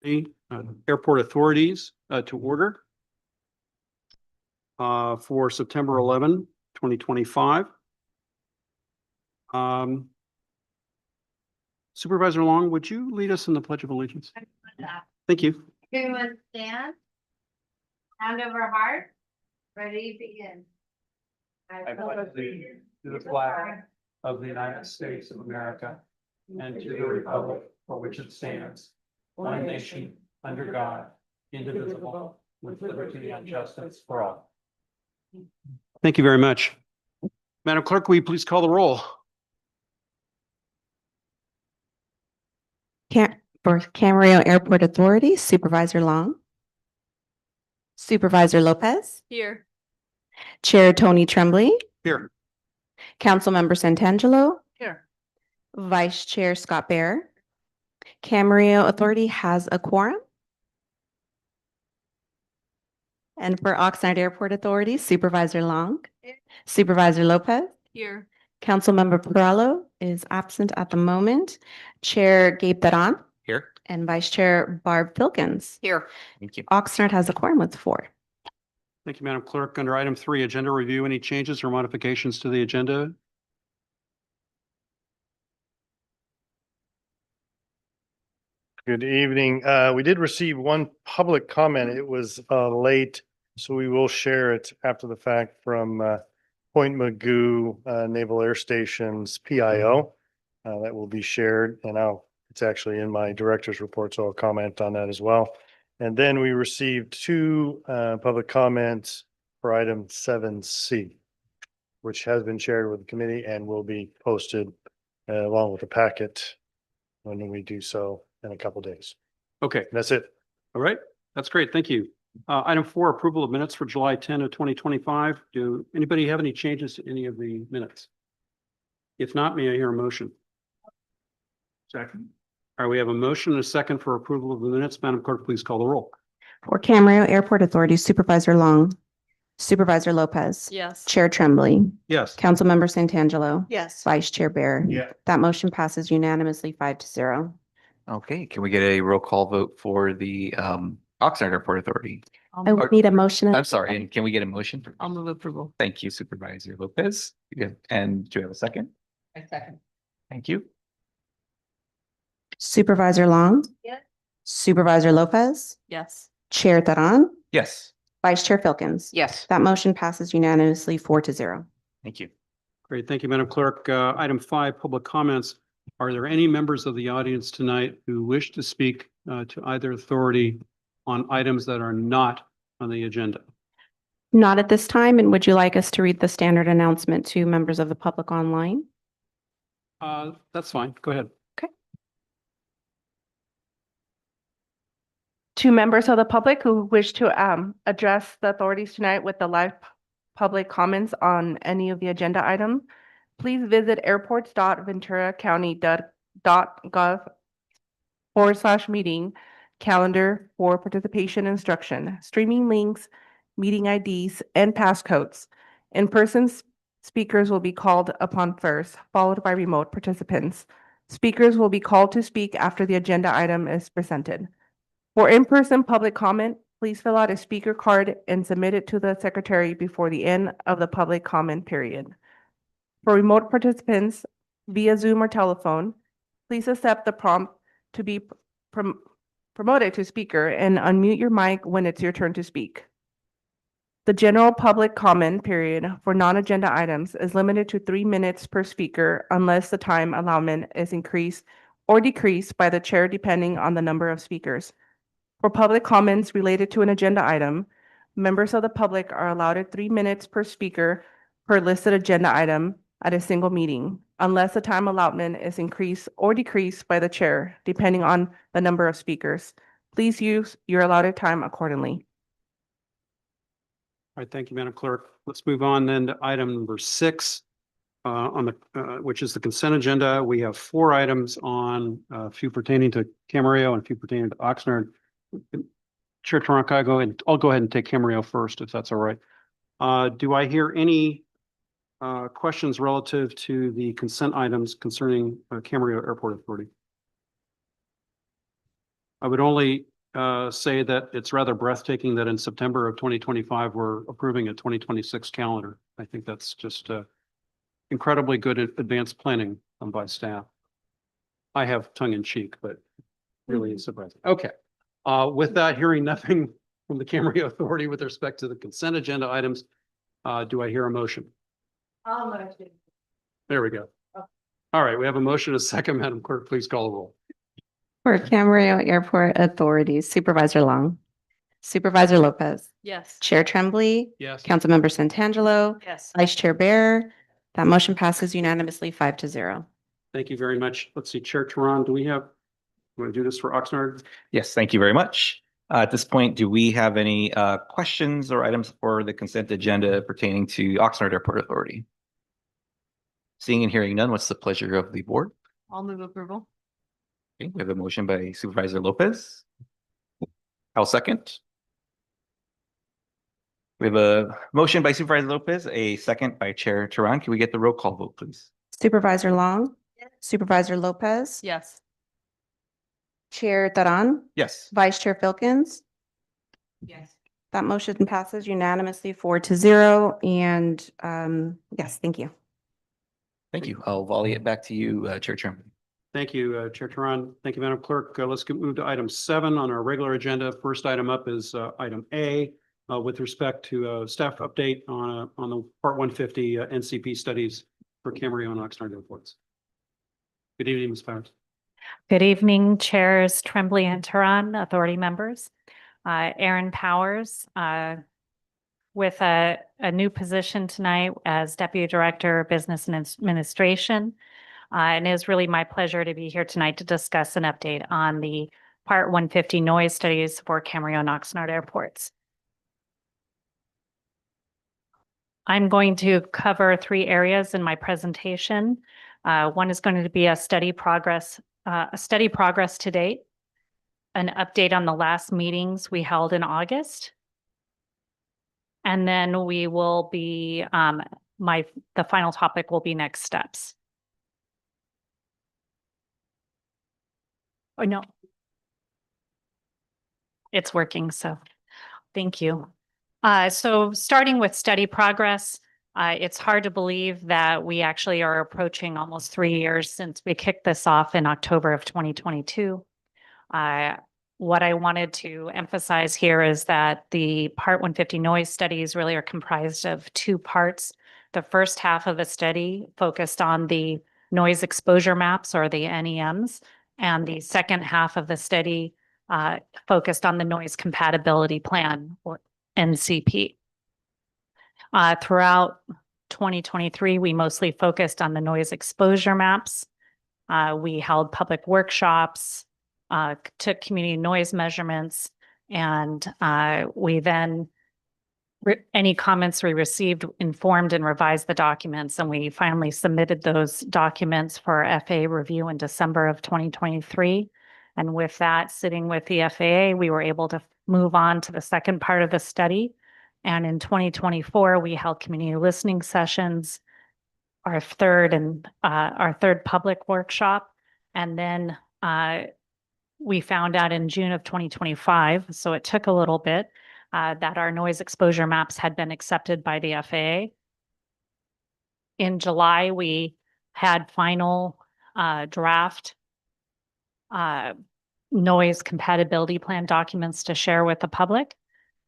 the airport authorities to order for September 11, 2025. Supervisor Long, would you lead us in the Pledge of Allegiance? Thank you. Everyone stand. Hand over heart. Ready, begin. I pledge allegiance to the flag of the United States of America and to the republic for which it stands, one nation, under God, indivisible, with liberty and justice for all. Thank you very much. Madam Clerk, will you please call the roll? For Camarillo Airport Authority, Supervisor Long. Supervisor Lopez. Here. Chair Tony Tremblay. Here. Councilmember Santangelo. Here. Vice Chair Scott Bear. Camarillo Authority has a quorum. And for Oxnard Airport Authority, Supervisor Long. Here. Supervisor Lopez. Here. Councilmember Perallo is absent at the moment. Chair Gabe Taran. Here. And Vice Chair Barb Filkins. Here. Thank you. Oxnard has a quorum with 4. Thank you, Madam Clerk. Under item 3, agenda review, any changes or modifications to the agenda? Good evening. We did receive one public comment. It was late, so we will share it after the fact from Point Magoo Naval Air Station's PIO. That will be shared, and it's actually in my director's report, so I'll comment on that as well. And then we received 2 public comments for item 7C, which has been shared with the committee and will be posted along with the packet when we do so in a couple days. Okay, That's it. all right. That's great. Thank you. Item 4, approval of minutes for July 10 of 2025. Do anybody have any changes to any of the minutes? If not, may I hear a motion? Second. All right, we have a motion and a second for approval of the minutes. Madam Clerk, please call the roll. For Camarillo Airport Authority, Supervisor Long. Supervisor Lopez. Yes. Chair Tremblay. Yes. Councilmember Santangelo. Yes. Vice Chair Bear. Yeah. That motion passes unanimously 5-0. Okay, can we get a roll call vote for the Oxnard Airport Authority? I would need a motion. I'm sorry, and can we get a motion? I'll move approval. Thank you, Supervisor Lopez. Yeah, and do you have a second? I second. Thank you. Supervisor Long. Yes. Supervisor Lopez. Yes. Chair Taran. Yes, Vice Chair Filkins. Yes. That motion passes unanimously 4-0. thank you. Great. Thank you, Madam Clerk. Item 5, public comments. Are there any members of the audience tonight who wish to speak to either authority on items that are not on the agenda? Not at this time. And would you like us to read the standard announcement to members of the public online? That's fine. Go ahead. To members of the public who wish to address the authorities tonight with the live public comments on any of the agenda item, please visit airports.venturacounty.gov/meeting calendar for participation instruction, streaming links, meeting IDs, and passcodes. In-person speakers will be called upon first, followed by remote participants. Speakers will be called to speak after the agenda item is presented. For in-person public comment, please fill out a speaker card and submit it to the secretary before the end of the public comment period. For remote participants via Zoom or telephone, please accept the prompt to be promoted to speaker and unmute your mic when it's your turn to speak. The general public comment period for non-agenda items is limited to 3 minutes per speaker unless the time allotment is increased or decreased by the chair depending on the number of speakers. For public comments related to an agenda item, members of the public are allowed 3 minutes per speaker per listed agenda item at a single meeting, unless the time allotment is increased or decreased by the chair, depending on the number of speakers. Please use your allotted time accordingly. All right, thank you, Madam Clerk. Let's move on then to item number 6 on the which is the consent agenda. We have 4 items on a few pertaining to Camarillo and a few pertaining to Oxnard. Chair Taranka, I'll go ahead and take Camarillo first, if that's all right. Do I hear any questions relative to the consent items concerning Camarillo Airport Authority? I would only say that it's rather breathtaking that in September of 2025, we're approving a 2026 calendar. I think that's just incredibly good advanced planning by staff. I have tongue in cheek, but really surprising. Okay. With that, hearing nothing from the Camarillo Authority with respect to the consent agenda items, do I hear a motion? I'll motion. There we go. All right, we have a motion, a second. Madam Clerk, please call the roll. For Camarillo Airport Authority, Supervisor Long, Supervisor Lopez, Yes. Chair Tremblay, Yes. Councilmember Santangelo, Yes. Vice Chair Bear. That motion passes unanimously 5-0. Thank you very much. Let's see, Chair Teron, do we have, want to do this for Oxnard? Yes, thank you very much. At this point, do we have any questions or items for the consent agenda pertaining to Oxnard Airport Authority? Seeing and hearing none, what's the pleasure of the board? I'll move approval. Okay, we have a motion by Supervisor Lopez. I'll second. We have a motion by Supervisor Lopez, a second by Chair Teron. Can we get the roll call vote, please? Supervisor Long, Supervisor Lopez, Yes. Chair Taran, Yes. Vice Chair Filkins. Yes. That motion passes unanimously 4-0. And yes, thank you. Thank you. I'll volley it back to you, Chair Chairman. Thank you, Chair Teron. Thank you, Madam Clerk. Let's move to item 7 on our regular agenda. First item up is item A with respect to staff update on the Part 150 NCP studies for Camarillo and Oxnard airports. Good evening, Ms. Powers. Good evening, Chairs Tremblay and Turan, authority members. Aaron Powers, with a new position tonight as Deputy Director of Business and Administration. And it is really my pleasure to be here tonight to discuss an update on the Part 150 noise studies for Camarillo and Oxnard airports. I'm going to cover 3 areas in my presentation. One is going to be a study progress to date, an update on the last meetings we held in August. And then we will be, the final topic will be next steps. Oh, no. It's working, so thank you. So starting with study progress, it's hard to believe that we actually are approaching almost 3 years since we kicked this off in October of 2022. What I wanted to emphasize here is that the Part 150 noise studies really are comprised of 2 parts. The first half of the study focused on the noise exposure maps, or the NEMs, and the second half of the study focused on the noise compatibility plan, or NCP. Throughout 2023, we mostly focused on the noise exposure maps. We held public workshops, took community noise measurements, and we then, any comments we received informed and revised the documents, and we finally submitted those documents for FAA review in December of 2023. And with that sitting with the FAA, we were able to move on to the second part of the study. And in 2024, we held community listening sessions, our third public workshop. And then we found out in June of 2025, so it took a little bit, that our noise exposure maps had been accepted by the FAA. In July, we had final draft noise compatibility plan documents to share with the public.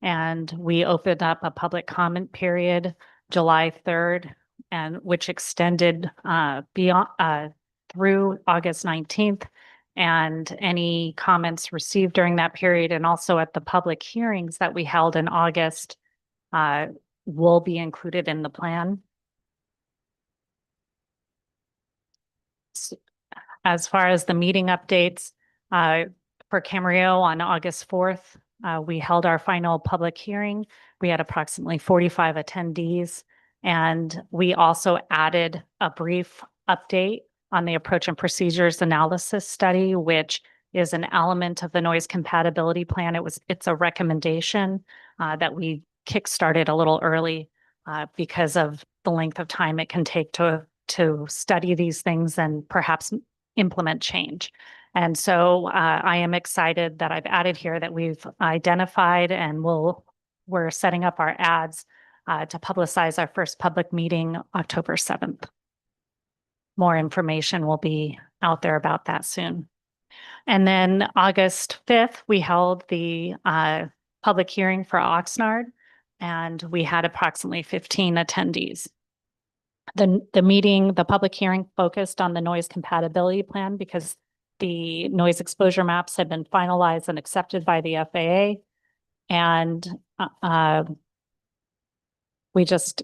And we opened up a public comment period July 3rd, and which extended beyond through August 19th. And any comments received during that period, and also at the public hearings that we held in August, will be included in the plan. As far as the meeting updates, for Camarillo on August 4th, we held our final public hearing. We had approximately 45 attendees, and we also added a brief update on the approach and procedures analysis study, which is an element of the noise compatibility plan. It's a recommendation that we kickstarted a little early because of the length of time it can take to study these things and perhaps implement change. And so I am excited that I've added here that we've identified and we're setting up our ads to publicize our first public meeting October 7th. More information will be out there about that soon. And then August 5th, we held the public hearing for Oxnard, and we had approximately 15 attendees. The public hearing focused on the noise compatibility plan because the noise exposure maps have been finalized and accepted by the FAA. And we just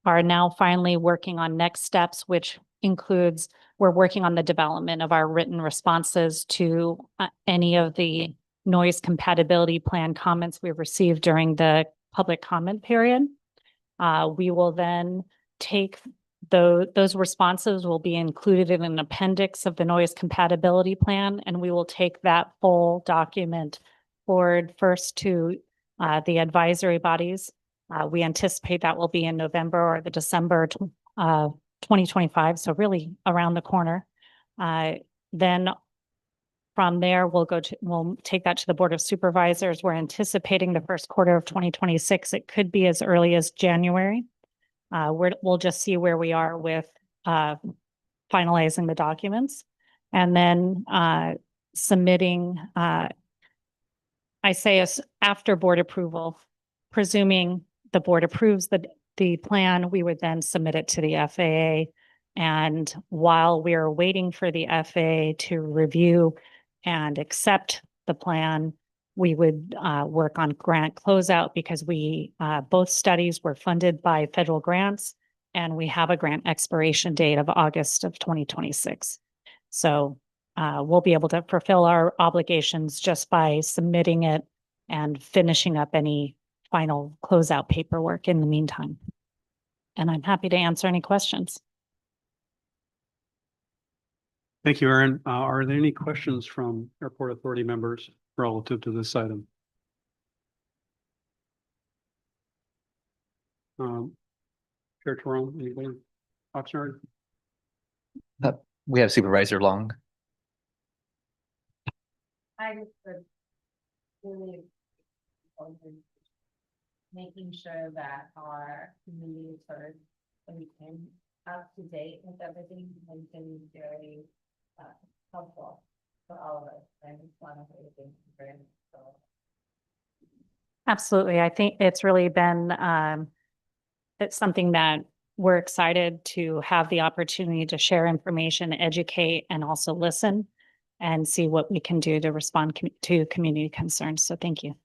are now finally working on next steps, which includes we're working on the development of our written responses to any of the noise compatibility plan comments we received during the public comment period. We will then take those responses will be included in an appendix of the noise compatibility plan, and we will take that full document forward first to the advisory bodies. We anticipate that will be in November or the December 2025, so really around the corner. Then from there, we'll take that to the Board of Supervisors. We're anticipating the first quarter of 2026. It could be as early as January. We'll just see where we are with finalizing the documents and then submitting, I say us after board approval, presuming the board approves the plan, we would then submit it to the FAA. And while we are waiting for the FAA to review and accept the plan, we would work on grant closeout because both studies were funded by federal grants, and we have a grant expiration date of August of 2026. So we'll be able to fulfill our obligations just by submitting it and finishing up any final closeout paperwork in the meantime. And I'm happy to answer any questions. Thank you, Erin. Are there any questions from Airport Authority members relative to this item? Chair Torone, anybody? Oxnard? We have Supervisor Long. I just really making sure that our community is heard and up to date with everything has been very helpful for all of us. I just want to say thank you very much. Absolutely. I think it's really been, it's something that we're excited to have the opportunity to share information, educate, and also listen and see what we can do to respond to community concerns. So thank you.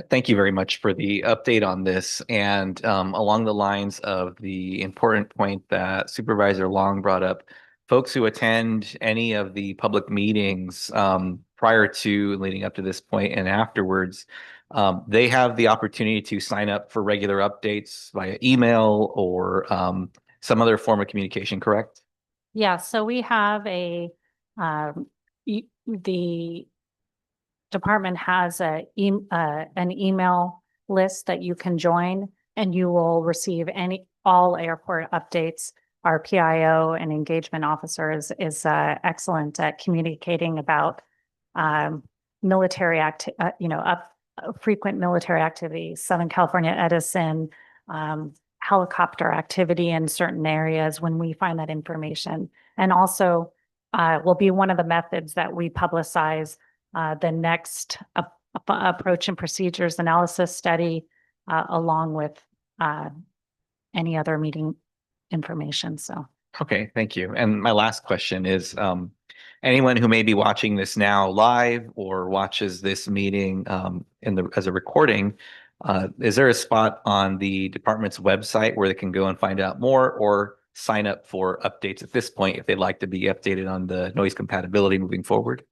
Thank you very much for the update on this. And along the lines of the important point that Supervisor Long brought up, folks who attend any of the public meetings prior to leading up to this point and afterwards, they have the opportunity to sign up for regular updates via email or some other form of communication, correct? Yeah, so we have the department has an email list that you can join, and you will receive all airport updates. Our PIO and engagement officer is excellent at communicating about frequent military activity, Southern California Edison, helicopter activity in certain areas when we find that information. And also will be one of the methods that we publicize the next approach and procedures analysis study along with any other meeting information. So. Okay, thank you. And my last question is, anyone who may be watching this now live or watches this meeting as a recording, is there a spot on the department's website where they can go and find out more or sign up for updates at this point if they'd like to be updated on the noise compatibility moving forward?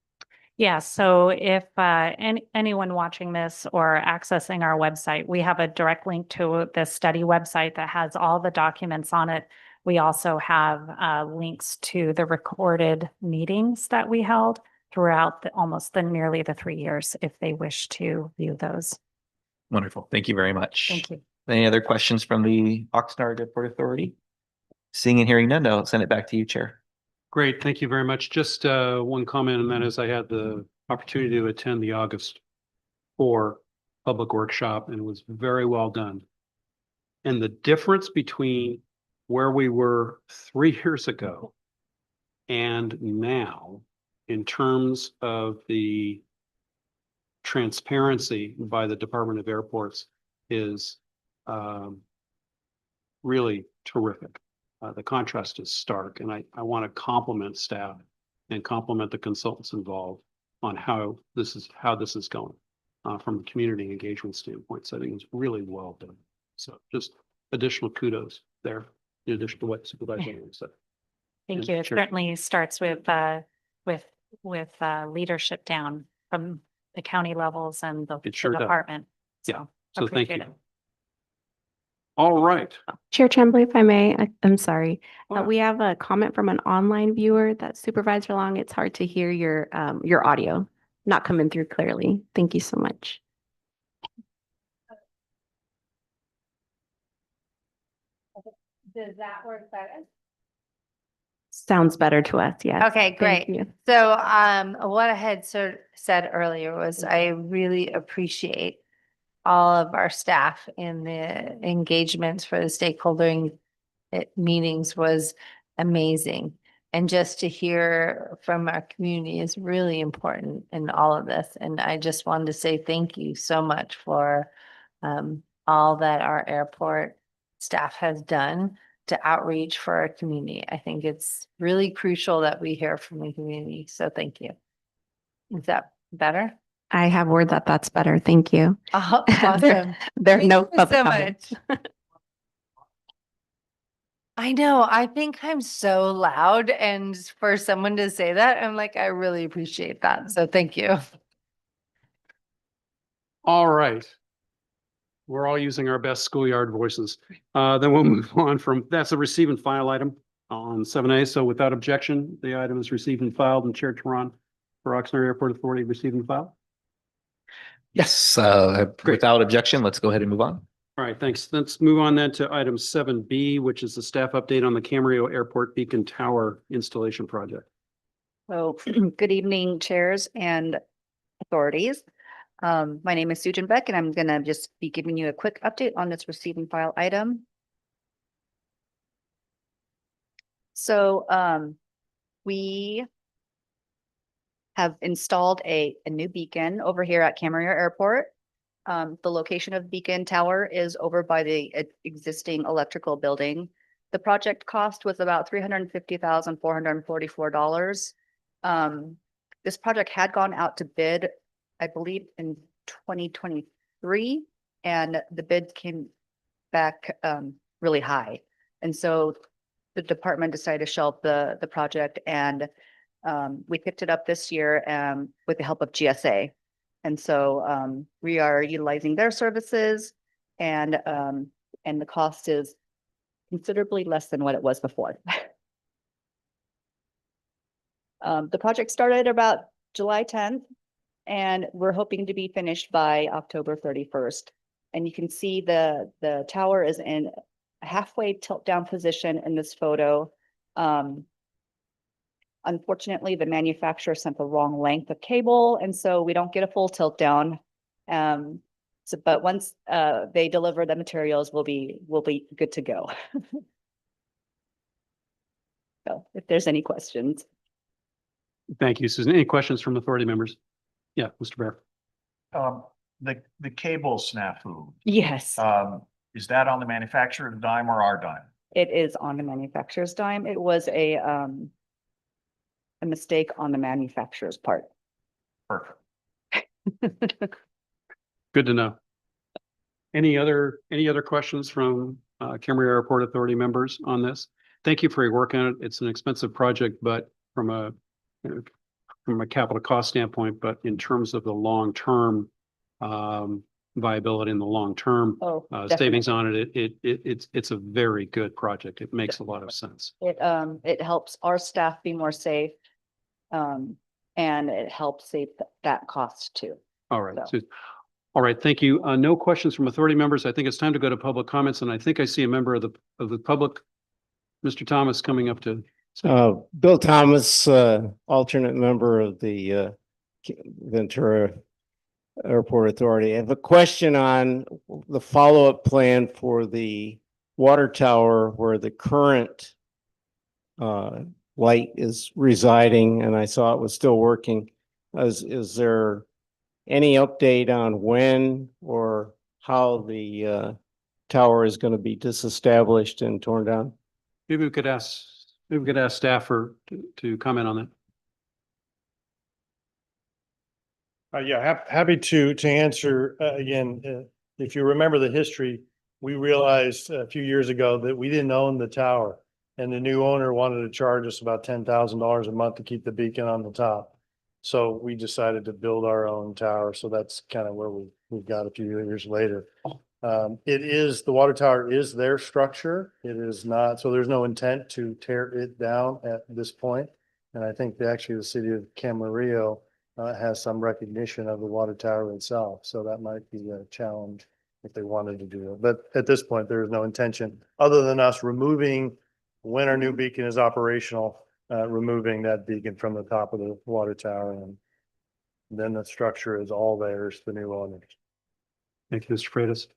Yeah, so if anyone watching this or accessing our website, we have a direct link to the study website that has all the documents on it. We also have links to the recorded meetings that we held throughout nearly the 3 years if they wish to view those. Wonderful. Thank you very much. Thank you. Any other questions from the Oxnard Airport Authority? Seeing and hearing none, I'll send it back to you, Chair. Great, thank you very much. Just one comment, and that is I had the opportunity to attend the August 4 public workshop, and it was very well done. And the difference between where we were 3 years ago and now, in terms of the transparency by the Department of Airports, is really terrific. The contrast is stark, and I want to compliment staff and compliment the consultants involved on how this is going from a community engagement standpoint. So I think it's really well done. So just additional kudos there, in addition to what Supervisor Williams said. Thank Yeah, you. It sure. certainly starts with leadership down from the county levels and the It sure does. department. Yeah. So So thank appreciate you. it. All right. Chair Tremblay, if I may, I'm sorry. What? We have a comment from an online viewer that Supervisor Long, it's hard to hear your audio not coming through clearly. Thank you so much. Does that work better? Sounds better to us, yes. Okay, Thank great. you. So, what I had said earlier was I really appreciate all of our staff in the engagements for the meetings was amazing. And just to hear from our community is really important in all of this. And I just wanted to say thank you so much for all that our airport staff has done to outreach for our community. I think it's really crucial that we hear from the community. So thank you. Is that better? I have word that that's better. Thank you. Oh, There- awesome. There are Thank no you public so comments. much. I know. I think I'm so loud, and for someone to say that, I'm like, I really appreciate that. So thank you. All right. We're all using our best schoolyard voices. Then we'll move on from, that's a receive and file item on 7A. So without objection, the item is received and filed, and Chair Teron for Oxnard Airport Authority received and filed. Yes, Great. without objection, let's go ahead and move on. All right, thanks. Let's move on then to item 7B, which is the staff update on the Camarillo Airport Beacon Tower installation project. So good evening, chairs and authorities. My name is Susan Beck, and I'm going to just be giving you a quick update on this receive and file item. So we have installed a new beacon over here at Camarillo Airport. The location of Beacon Tower is over by the existing electrical building. The project cost was about $350,444. This project had gone out to bid, I believe, in 2023, and the bid came back really high. And so the department decided to shelve the project, and we picked it up this year with the help of GSA. And so we are utilizing their services, and the cost is considerably less than what it was before. The project started about July 10th, and we're hoping to be finished by October 31st. And you can see the tower is in a halfway tilt down position in this photo. Unfortunately, the manufacturer sent the wrong length of cable, and so we don't get a full tilt down. But once they deliver the materials, we'll be good to go. So if there's any questions. Thank you, Susan. Any questions from authority members? Yeah, Mr. Bear. The cable snafu, Yes, is that on the manufacturer's dime or our dime? it is on the manufacturer's dime. It was a mistake on the manufacturer's part. Perfect. Good to know. Any other questions from Camarillo Airport Authority members on this? Thank you for your work on it. It's an expensive project, but from a capital cost standpoint, but in terms of the long-term viability in the long-term savings on it, it's a very good project. It makes a lot of sense. It helps our staff be more safe. And it helps save that cost too. All right. So. All right. Thank you. No questions from authority members. I think it's time to go to public comments, and I think I see a member of the public Mr. Thomas coming up to, Bill Thomas, alternate member of the Ventura Airport Authority. I have a question on the follow-up plan for the water tower where the current light is residing, and I saw it was still working. Is there any update on when or how the tower is going to be disestablished and torn down? maybe we could ask staff to comment on that. Yeah, happy to answer, again, if you remember the history, we realized a few years ago that we didn't own the tower. And the new owner wanted to charge us about $10,000 a month to keep the beacon on the top. So we decided to build our own tower. So that's kind of where we've got a few years later. The water tower is their structure. It is not, so there's no intent to tear it down at this point. And I think actually the city of Camarillo has some recognition of the water tower itself. So that might be a challenge if they wanted to do it. But at this point, there is no intention other than us removing, when our new beacon is operational, removing that beacon from the top of the water tower. And then the structure is all theirs, the new owners. Thank you, Mr. Freitas.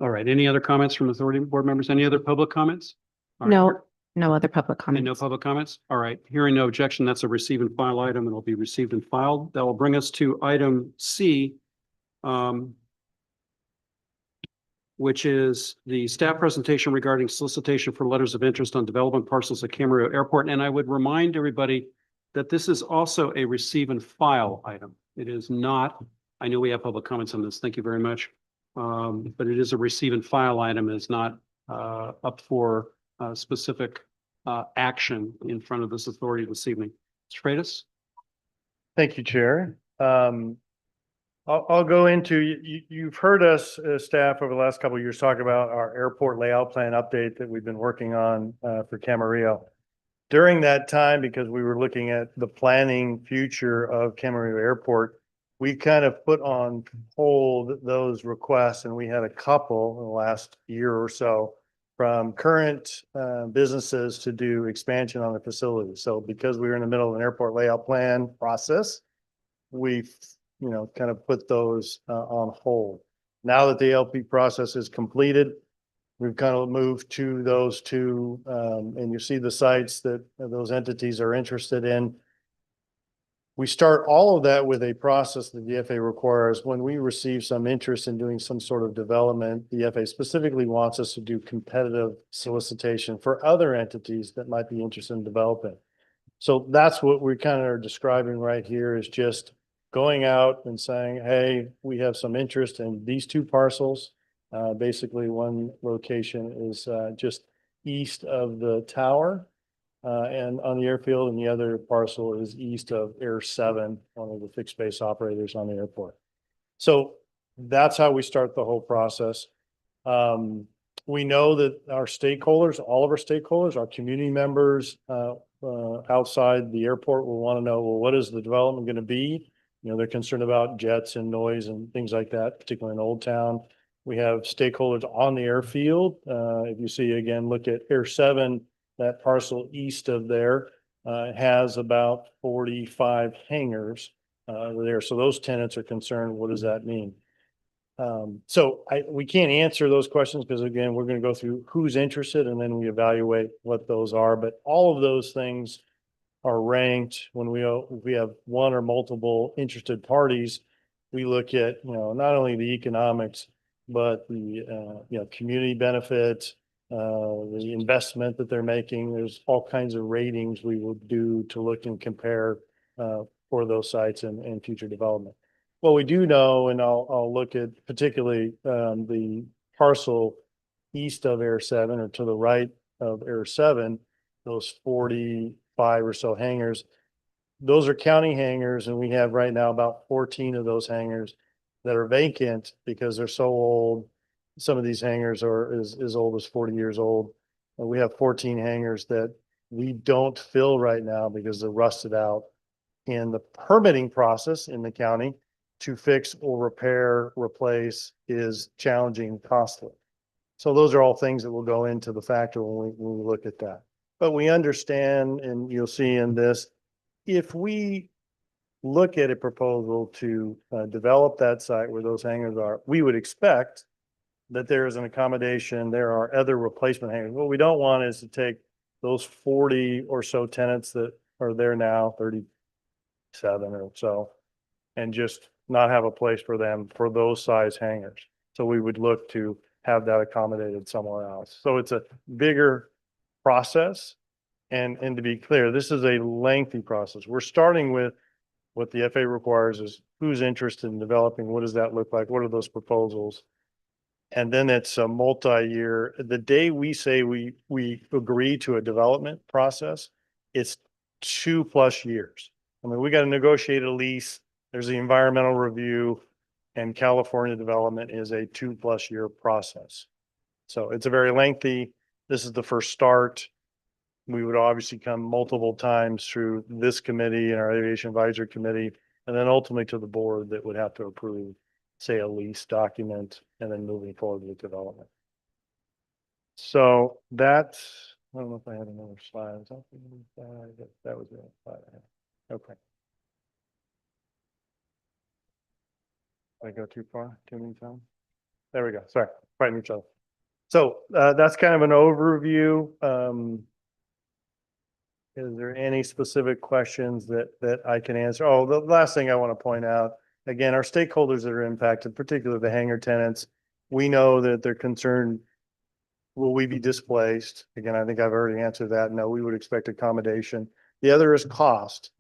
All right, any other comments from authority board members? Any other public comments? All right. No, no other public And no comments. public comments? All right, hearing no objection, that's a receive and file item and will be received and filed. That will bring us to item C, which is the staff presentation regarding solicitation for letters of interest on development parcels at Camarillo Airport. And I would remind everybody that this is also a receive and file item. It is not, I know we have public comments on this. Thank you very much. But it is a receive and file item. It is not up for specific action in front of this authority this evening. Mr. Freitas? Thank you, Chair. I'll go into, you've heard us, staff, over the last couple of years talk about our airport layout plan update that we've been working on for Camarillo. During that time, because we were looking at the planning future of Camarillo Airport, we kind of put on hold those requests, and we had a couple in the last year or so from current businesses to do expansion on the facility. So because we were in the middle of an airport layout plan process, we've kind of put those on hold. Now that the LP process is completed, we've kind of moved to those two, and you see the sites that those entities are interested in. We start all of that with a process that the FAA requires. When we receive some interest in doing some sort of development, the FAA specifically wants us to do competitive solicitation for other entities that might be interested in developing. So that's what we kind of are describing right here, is just going out and saying, hey, we have some interest in these two parcels. Basically, one location is just east of the tower and on the airfield, and the other parcel is east of Air 7, one of the fixed base operators on the airport. So that's how we start the whole process. We know that our stakeholders, all of our stakeholders, our community members outside the airport will want to know, well, what is the development going to be? They're concerned about jets and noise and things like that, particularly in Old Town. We have stakeholders on the airfield. If you see, again, look at Air 7, that parcel east of there has about 45 hangars there. So those tenants are concerned, what does that mean? We can't answer those questions because, again, we're going to go through who's interested and then we evaluate what those are. But all of those things are ranked when we have one or multiple interested parties. We look at, not only the economics, but the, community benefit, the investment that they're making. There's all kinds of ratings we will do to look and compare for those sites and future development. What we do know, and I'll look at particularly the parcel east of Air 7 or to the right of Air 7, those 45 or so hangars, those are county hangars, and we have right now about 14 of those hangars that are vacant because they're so old. Some of these hangars are as old as 40 years old. And we have 14 hangars that we don't fill right now because they're rusted out. And the permitting process in the county to fix or repair, replace is challenging and costly. So those are all things that will go into the factor when we look at that. But we understand, and you'll see in this, if we look at a proposal to develop that site where those hangars are, we would expect that there is an accommodation, there are other replacement hangars. What we don't want is to take those 40 or so tenants that are there now, 37 or so, and just not have a place for them for those size hangars. So we would look to have that accommodated somewhere else. So it's a bigger process. And to be clear, this is a lengthy process. We're starting with what the FAA requires is who's interested in developing, what does that look like? What are those proposals? And then it's a multi-year. The day we say we agree to a development process, it's 2+ years. I mean, we got to negotiate a lease. There's the environmental review, and California development is a 2+ year process. So it's a very lengthy. This is the first start. We would obviously come multiple times through this committee and our aviation advisory committee, and then ultimately to the board that would have to approve, say, a lease document, and then moving forward with development. So that's, I don't know if I had another slide. That was it. Okay. Did I go too far? Too many times? There we go. Sorry, fighting each other. So that's kind of an overview. Is there any specific questions that I can answer? Oh, the last thing I want to point out, again, our stakeholders that are impacted, particularly the hangar tenants, we know that they're concerned, will we be displaced? Again, I think I've already answered that. No, we would expect accommodation. The other is cost.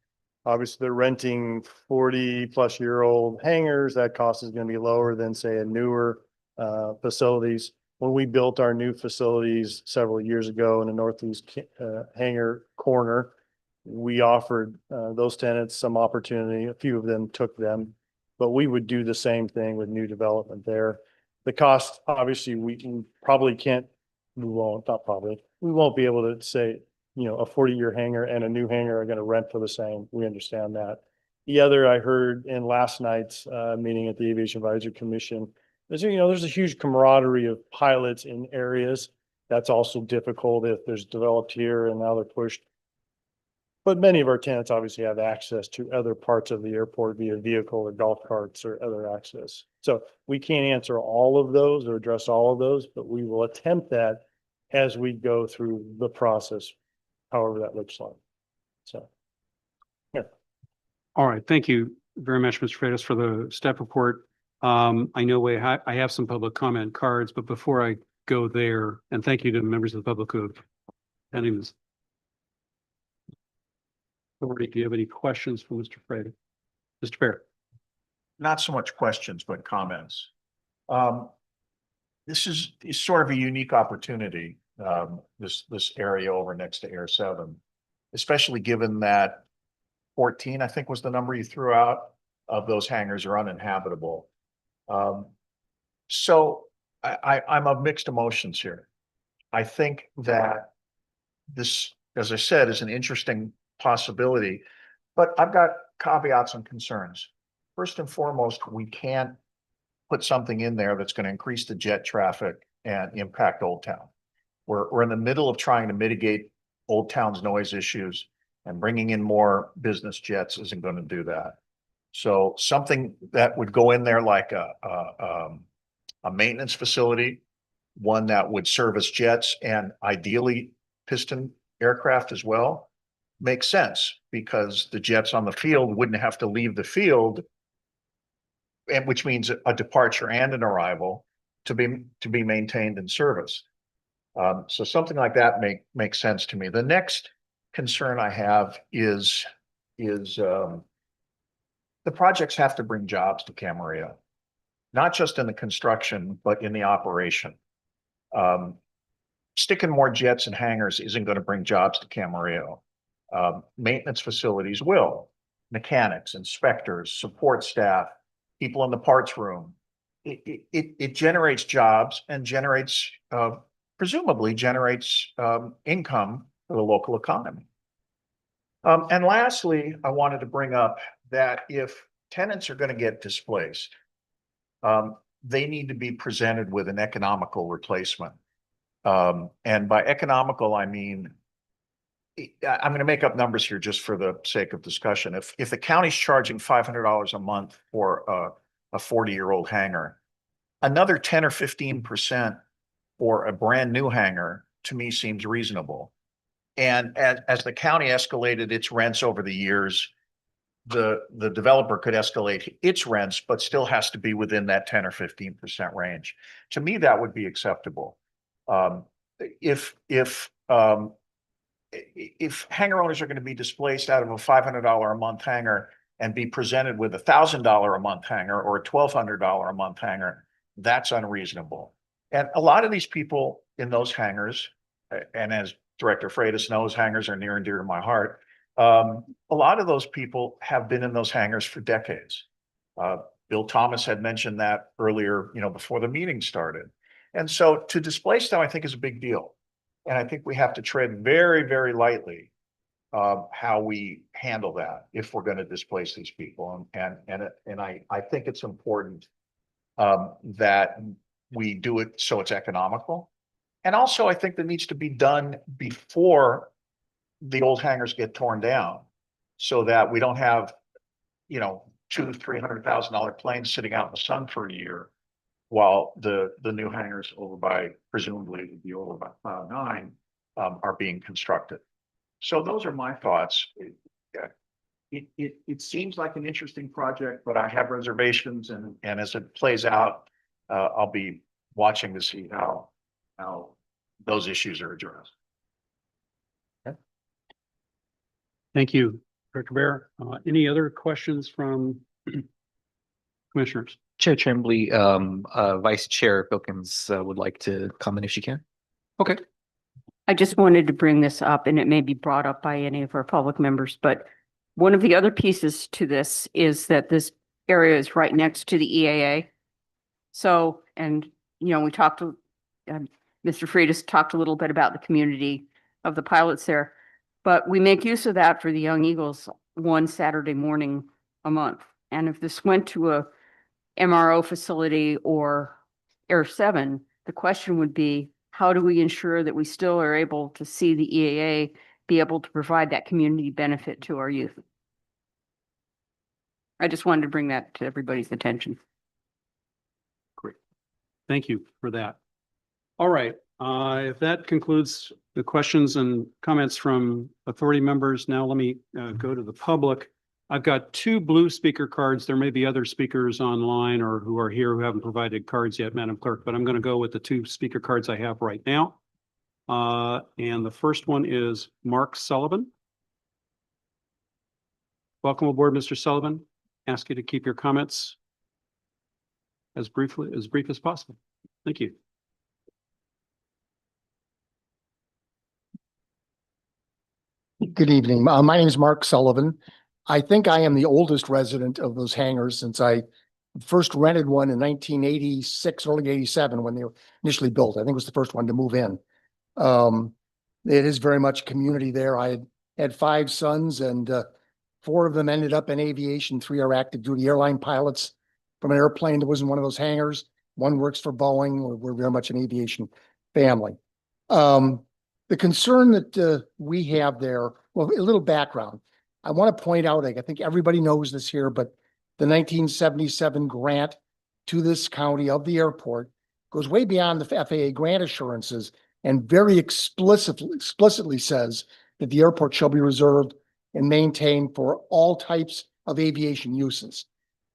Obviously, they're renting 40+ year old hangars. That cost is going to be lower than, say, a newer facilities. When we built our new facilities several years ago in the Northeast hangar corner, we offered those tenants some opportunity. A few of them took them, but we would do the same thing with new development there. The cost, obviously, we probably can't, we won't be able to say, you know, a 40-year hangar and a new hangar are going to rent for the same. We understand that. The other I heard in last night's meeting at the Aviation Advisory Commission, there's a huge camaraderie of pilots in areas. That's also difficult if there's developed here and now they're pushed. But many of our tenants obviously have access to other parts of the airport via vehicle or golf carts or other access. So we can't answer all of those or address all of those, but we will attempt that as we go through the process, however that looks like. So, yeah. All right. Thank you very much, Mr. Freitas, for the staff report. I know I have some public comment cards, but before I go there, and thank you to the members of the public who have attended this. Do you have any questions for Mr. Freitas? Mr. Barrett? Not so much questions, but comments. This is sort of a unique opportunity, this area over next to Air 7, especially given that 14, I think was the number you threw out, of those hangars are uninhabitable. So I'm of mixed emotions here. I think that this, as I said, is an interesting possibility, but I've got caveats and concerns. First and foremost, we can't put something in there that's going to increase the jet traffic and impact Old Town. We're in the middle of trying to mitigate Old Town's noise issues, and bringing in more business jets isn't going to do that. So something that would go in there like a maintenance facility, one that would service jets and ideally piston aircraft as well, makes sense, because the jets on the field wouldn't have to leave the field, and which means a departure and an arrival to be maintained and serviced. So something like that makes sense to me. The next concern I have is the projects have to bring jobs to Camarillo, not just in the construction, but in the operation. Sticking more jets and hangars isn't going to bring jobs to Camarillo. Maintenance facilities will, mechanics, inspectors, support staff, people in the parts room. It generates jobs and presumably generates income for the local economy. And lastly, I wanted to bring up that if tenants are going to get displaced, they need to be presented with an economical replacement. And by economical, I mean, I'm going to make up numbers here just for the sake of discussion. If the county's charging $500 a month for a 40-year-old hangar, another 10 or 15% for a brand new hangar to me seems reasonable. And as the county escalated its rents over the years, the developer could escalate its rents, but still has to be within that 10 or 15% range. To me, that would be acceptable. If hangar owners are going to be displaced out of a $500 a month hangar and be presented with $1,000 a month hangar or a $1,200 a month hangar, that's unreasonable. And a lot of these people in those hangars, and as Director Freitas knows, hangars are near and dear to my heart. A lot of those people have been in those hangars for decades. Bill Thomas had mentioned that earlier, before the meeting started. And so to displace them, I think is a big deal. And I think we have to tread very, very lightly how we handle that if we're going to displace these people. And I think it's important that we do it so it's economical. And also, I think that needs to be done before the old hangars get torn down, so that we don't have, $200,000-$300,000 planes sitting out in the sun for a year, while the new hangars over by, presumably would be over by Cloud 9, are being constructed. So those are my thoughts. It seems like an interesting project, but I have reservations, and as it plays out, I'll be watching to see how those issues are addressed. Thank you, Director Bear. Any other questions from commissioners? Chair Tremblay, Vice Chair Wilkins would like to comment if she can. Okay. I just wanted to bring this up, and it may be brought up by any of our public members, but one of the other pieces to this is that this area is right next to the EAA. So, and, we talked to, Mr. Freitas talked a little bit about the community of the pilots there, but we make use of that for the Young Eagles one Saturday morning a month. And if this went to a MRO facility or Air 7, the question would be, how do we ensure that we still are able to see the EAA be able to provide that community benefit to our youth? I just wanted to bring that to everybody's attention. Great. Thank you for that. All right. If that concludes the questions and comments from authority members, now let me go to the public. I've got 2 blue speaker cards. There may be other speakers online or who are here who haven't provided cards yet, Madam Clerk, but I'm going to go with the 2 speaker cards I have right now. And the first one is Mark Sullivan. Welcome aboard, Mr. Sullivan. Ask you to keep your comments as brief as possible. Thank you. Good evening. My name is Mark Sullivan. I think I am the oldest resident of those hangars since I first rented one in 1986, early 87, when they were initially built. I think it was the first one to move in. It is very much community there. I had 5 sons, and 4 of them ended up in aviation. 3 are active duty airline pilots from an airplane that was in one of those hangars. 1 works for Boeing. We're very much an aviation family. The concern that we have there, well, a little background. I want to point out, I think everybody knows this here, but the 1977 grant to this county of the airport goes way beyond the FAA grant assurances and very explicitly says that the airport shall be reserved and maintained for all types of aviation uses.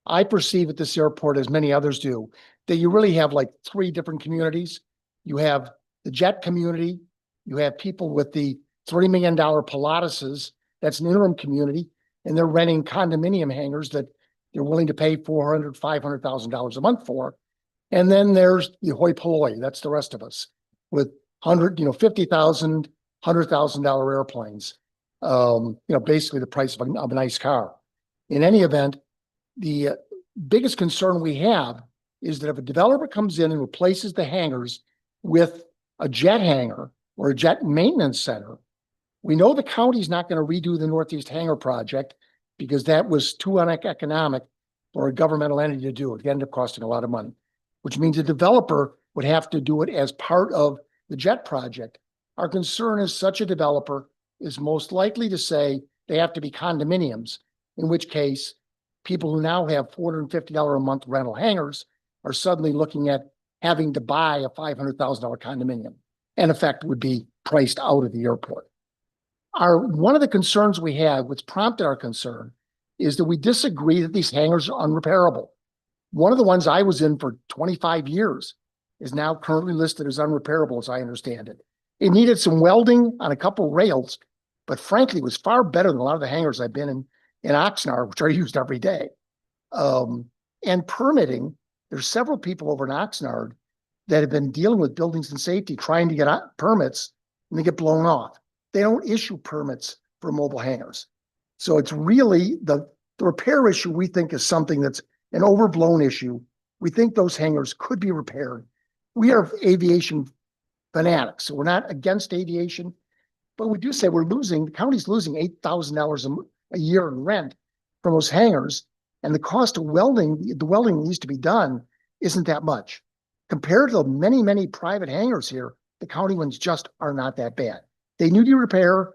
I perceive at this airport, as many others do, that you really have like 3 different communities. You have the jet community, you have people with the $30 million Pilatuses. That's an interim community, and they're renting condominium hangars that they're willing to pay $400,000, $500,000 a month for. And then there's the hoi polloi. That's the rest of us with $50,000, $100,000 airplanes. Basically the price of a nice car. In any event, the biggest concern we have is that if a developer comes in and replaces the hangars with a jet hangar or a jet maintenance center, we know the county's not going to redo the Northeast Hangar project because that was too uneconomic for a governmental entity to do. It ended up costing a lot of money. which means the developer would have to do it as part of the jet project. Our concern is such a developer is most likely to say they have to be condominiums, in which case people who now have $450 a month rental hangars are suddenly looking at having to buy a $500,000 condominium. In effect, would be priced out of the airport. One of the concerns we have, what's prompted our concern, is that we disagree that these hangars are unrepairable. One of the ones I was in for 25 years is now currently listed as unrepairable, as I understand it. It needed some welding on a couple rails, but frankly, it was far better than a lot of the hangars I've been in Oxnard, which are used every day. And permitting, there's several people over in Oxnard that have been dealing with buildings and safety, trying to get permits, and they get blown off. They don't issue permits for mobile hangars. So it's really the repair issue we think is something that's an overblown issue. We think those hangars could be repaired. We are aviation fanatics, so we're not against aviation, but we do say the county's losing $8,000 a year in rent from those hangars, and the cost of welding, the welding that needs to be done isn't that much. Compared to the many, many private hangars here, the county ones just are not that bad. They need to repair,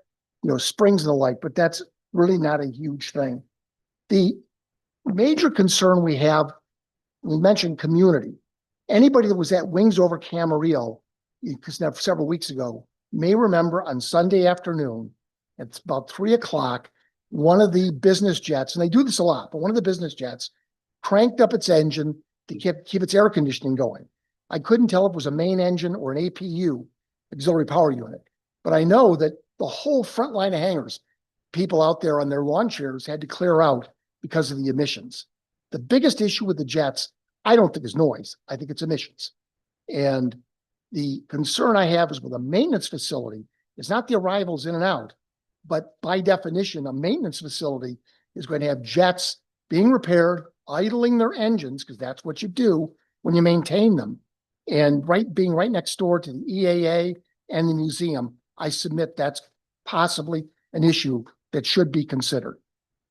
springs and the like, but that's really not a huge thing. The major concern we have, we mentioned community. Anybody that was at Wings Over Camarillo, because several weeks ago, may remember on Sunday afternoon, it's about 3:00, one of the business jets, and they do this a lot, but one of the business jets cranked up its engine to keep its air conditioning going. I couldn't tell if it was a main engine or an APU, auxiliary power unit, but I know that the whole front line of hangars, people out there on their lawn chairs had to clear out because of the emissions. The biggest issue with the jets, I don't think is noise. I think it's emissions. And the concern I have is with a maintenance facility, it's not the arrivals in and out, but by definition, a maintenance facility is going to have jets being repaired, idling their engines, because that's what you do when you maintain them. And being right next door to the EAA and the museum, I submit that's possibly an issue that should be considered.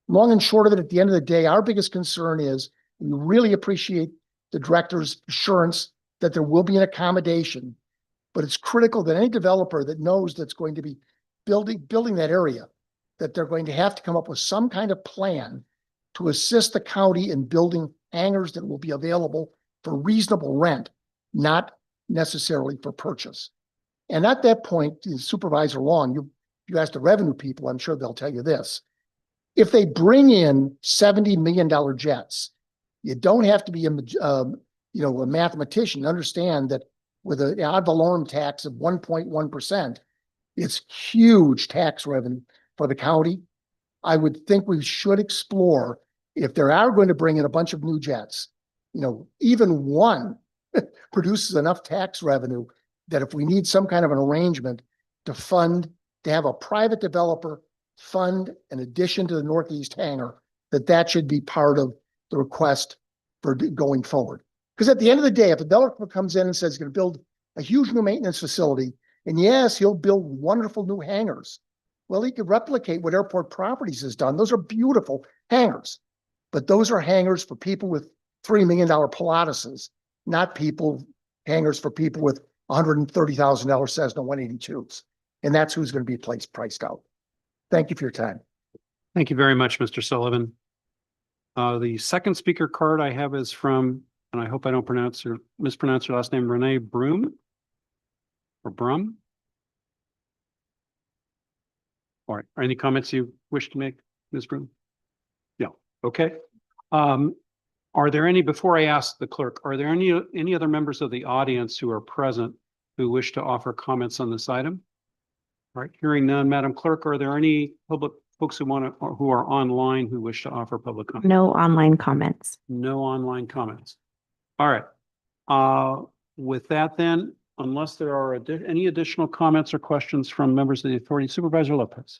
Long and short of it, at the end of the day, our biggest concern is we really appreciate the director's assurance that there will be an accommodation, but it's critical that any developer that knows that's going to be building that area, that they're going to have to come up with some kind of plan to assist the county in building hangars that will be available for reasonable rent, not necessarily for purchase. And at that point, Supervisor Long, you asked the revenue people, I'm sure they'll tell you this. If they bring in $70 million jets, you don't have to be a mathematician to understand that with an ad valorem tax of 1.1%, it's huge tax revenue for the county. I would think we should explore, if they are going to bring in a bunch of new jets, even one produces enough tax revenue that if we need some kind of an arrangement to have a private developer fund an addition to the Northeast hangar, that should be part of the request for going forward. Because at the end of the day, if a developer comes in and says he's going to build a huge new maintenance facility, and yes, he'll build wonderful new hangars. Well, he could replicate what Airport Properties has done. Those are beautiful hangars, but those are hangars for people with $3 million Pilatuses, not hangars for people with $130,000 Cessna 182s. And that's who's going to be priced out. Thank you for your time. Thank you very much, Mr. Sullivan. The second speaker card I have is from, and I hope I don't mispronounce your last name, Renee Broom or Brum. All right. Any comments you wish to make, Ms. Broom? Yeah. Okay. Are there any, before I ask the clerk, are there any other members of the audience who are present who wish to offer comments on this item? All right. Hearing none, Madam Clerk, are there any public folks who are online who wish to offer public comment? No online comments. No online comments. All right. With that then, unless there are any additional comments or questions from members of the authority, Supervisor Lopez.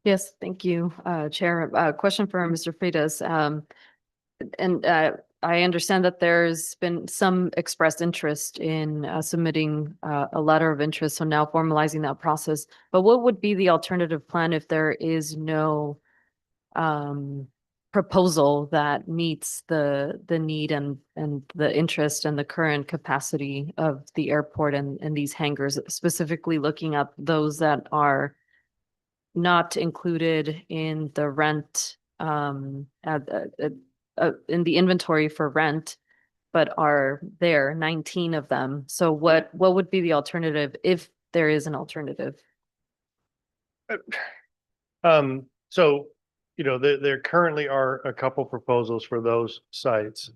Yes, thank you, Chair. Question for Mr. Freitas. I understand that there's been some expressed interest in submitting a letter of interest, so now formalizing that process. But what would be the alternative plan if there is no proposal that meets the need and the interest and the current capacity of the airport and these hangars, specifically looking up those that are not included in the rent, in the inventory for rent, but are there, 19 of them. So what would be the alternative if there is an alternative? So, there currently are a couple proposals for those sites.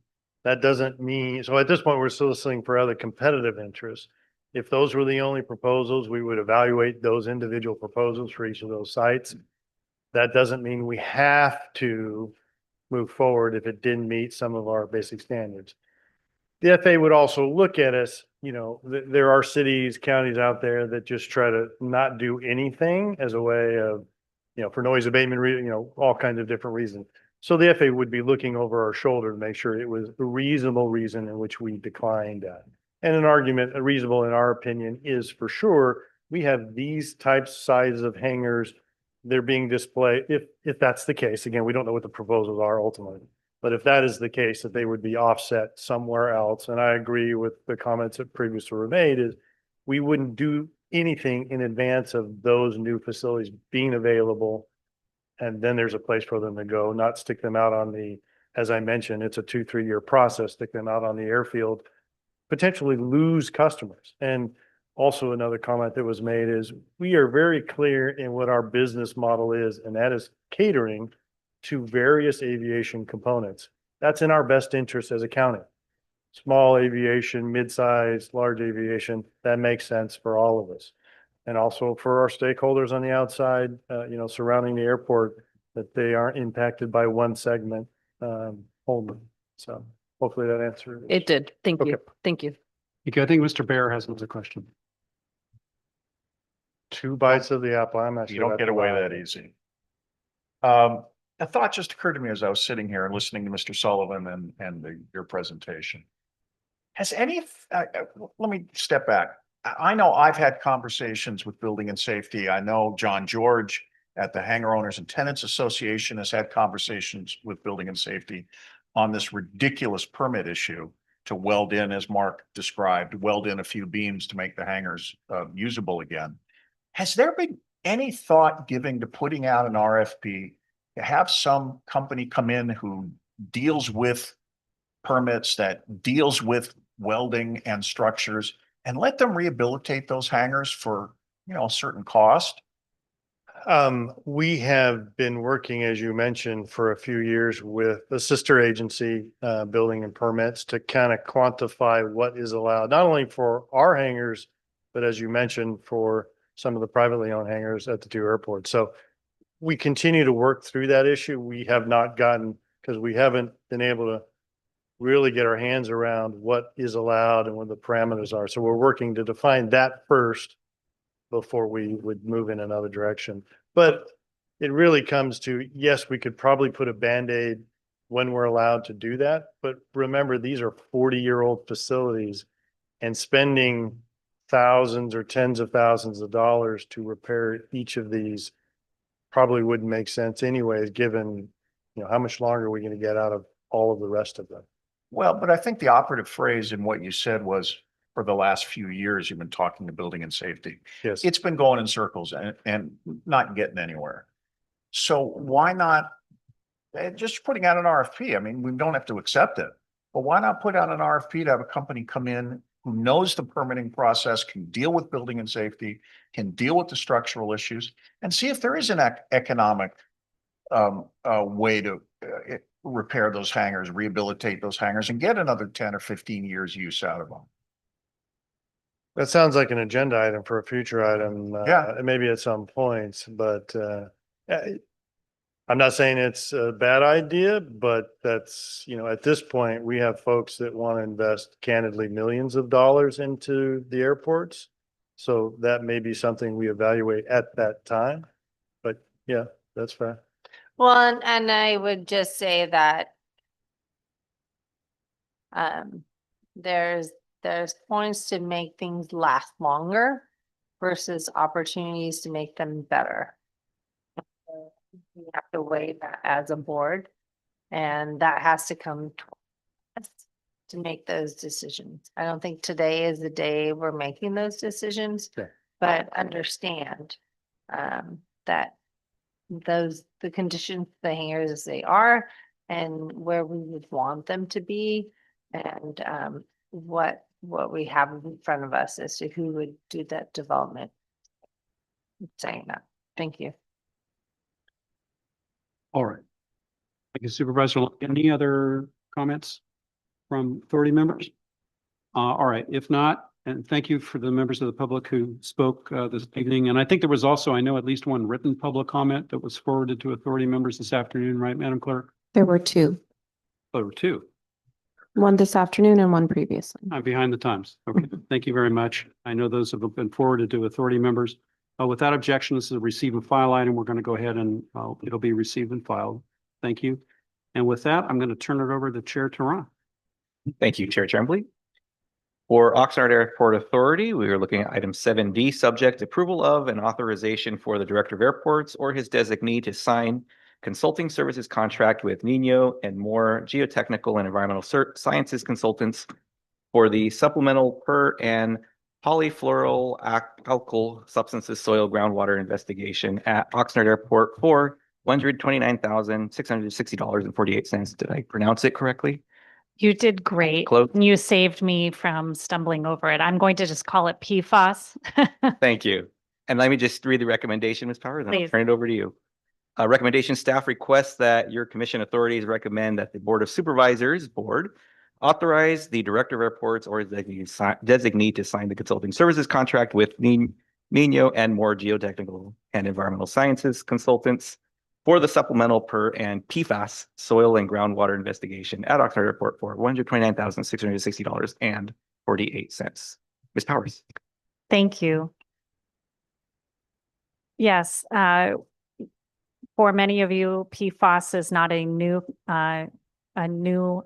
That doesn't mean, so at this point, we're soliciting for other competitive interests. If those were the only proposals, we would evaluate those individual proposals for each of those sites. That doesn't mean we have to move forward if it didn't meet some of our basic standards. The FAA would also look at us, there are cities, counties out there that just try to not do anything as a way of, for noise abatement, all kinds of different reasons. So the FAA would be looking over our shoulder to make sure it was a reasonable reason in which we declined that. And an argument, reasonable in our opinion, is for sure, we have these types, sizes of hangars, they're being displayed, if that's the case, again, we don't know what the proposals are ultimately. But if that is the case, that they would be offset somewhere else, and I agree with the comments that previously were made, is we wouldn't do anything in advance of those new facilities being available. And then there's a place for them to go, not stick them out on the, as I mentioned, it's a 2-3 year process, stick them out on the airfield, potentially lose customers. And also another comment that was made is we are very clear in what our business model is, and that is catering to various aviation components. That's in our best interest as a county. Small aviation, mid-size, large aviation, that makes sense for all of us. And also for our stakeholders on the outside, surrounding the airport, that they aren't impacted by one segment only. So hopefully that answered. It did. Thank you. Okay. Thank you. Okay, I think Mr. Bear has another question. 2 bites of the apple. I'm not sure. You don't that's get away allowed. that easy. A thought just occurred to me as I was sitting here and listening to Mr. Sullivan and your presentation. Has let me step back. I know I've had conversations with Building and Safety. I know John George at the Hangar Owners and Tenants Association has had conversations with Building and Safety on this ridiculous permit issue to weld in, as Mark described, weld in a few beams to make the hangars usable again. Has there been any thought given to putting out an RFP to have some company come in who deals with permits, that deals with welding and structures, and let them rehabilitate those hangars for, a certain cost? We have been working, as you mentioned, for a few years with the sister agency, Building and Permits, to kind of quantify what is allowed, not only for our hangars, but as you mentioned, for some of the privately owned hangars at the 2 airports. So we continue to work through that issue. We have not gotten, because we haven't been able to really get our hands around what is allowed and what the parameters are. So we're working to define that first before we would move in another direction. But it really comes to, yes, we could probably put a Band-Aid when we're allowed to do that. But remember, these are 40-year-old facilities, and spending thousands or tens of thousands of dollars to repair each of these probably wouldn't make sense anyways, given, how much longer are we going to get out of all of the rest of them? Well, but I think the operative phrase in what you said was, for the last few years, you've been talking to Building and Safety. Yes. It's been going in circles and not getting anywhere. So why not just putting out an RFP? I mean, we don't have to accept it, but why not put out an RFP to have a company come in who knows the permitting process, can deal with Building and Safety, can deal with the structural issues, and see if there is an economic way to repair those hangars, rehabilitate those hangars, and get another 10 or 15 years use out of them. That sounds like an agenda item for a future item. Yeah. Maybe at some points, but I'm not saying it's a bad idea, but that's, at this point, we have folks that want to invest candidly millions of dollars into the airports. So that may be something we evaluate at that time. But yeah, that's fair. Well, and I would just say that there's points to make things last longer versus opportunities to make them better. We have to weigh that as a board. And that has to come to us to make those decisions. I don't think today is the day we're making those decisions, Okay. but understand that the conditions, the hangars as they are, and where we would want them to be, and what we have in front of us as to who would do that development. Saying that. Thank you. All right. Thank you, Supervisor. Any other comments from authority members? All right, if not, and thank you for the members of the public who spoke this evening. And I think there was also, I know, at least one written public comment that was forwarded to authority members this afternoon, right, Madam Clerk? There were two, Oh, there were two. one this afternoon and one previously. I'm behind the times. Okay, thank you very much. I know those have been forwarded to authority members. Without objection, this is a receive and file item. We're going to go ahead and it'll be received and filed. Thank you. And with that, I'm going to turn it over to Chair Teran. Thank you, Chair Tremblay. For Oxnard Airport Authority, we are looking at item 7D, subject approval of and authorization for the Director of Airports or his designee to sign consulting services contract with Nino and more geotechnical and environmental sciences consultants for the supplemental per and polyfluoral alkyl substances soil groundwater investigation at Oxnard Airport for $129,660.48. Did I pronounce it correctly? You did great. Close. You saved me from stumbling over it. I'm going to just call it PFAS. Thank you. And let me just read the recommendation, Ms. Powers, and I'll Please. turn it over to you. Recommendation staff requests that your commission authorities recommend that the Board of Supervisors board authorize the Director of Airports or his designee to sign the consulting services contract with Nino and more geotechnical and environmental sciences consultants for the supplemental per and PFAS soil and groundwater investigation at Oxnard Airport for $129,660.48. Ms. Powers. Thank you. Yes, for many of you, PFAS is not a new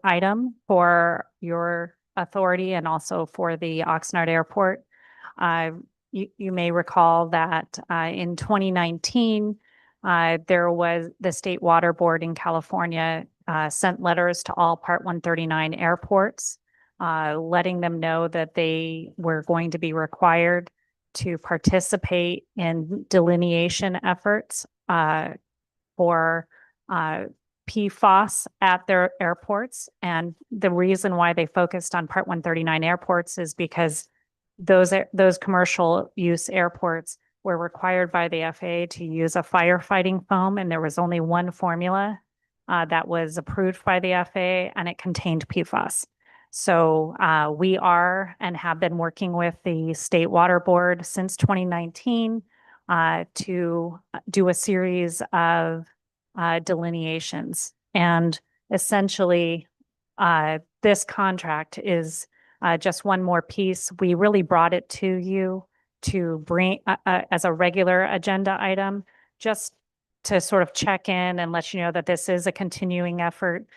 item for your authority and also for the Oxnard Airport. You may recall that in 2019, there was the State Water Board in California sent letters to all Part 139 airports, letting them know that they were going to be required to participate in delineation efforts for PFAS at their airports. And the reason why they focused on Part 139 airports is because those commercial use airports were required by the FAA to use a firefighting foam, and there was only one formula that was approved by the FAA, and it contained PFAS. So we are and have been working with the State Water Board since 2019 to do a series of delineations. And essentially, this contract is just one more piece. We really brought it to you to bring as a regular agenda item, just to sort of check in and let you know that this is a continuing effort.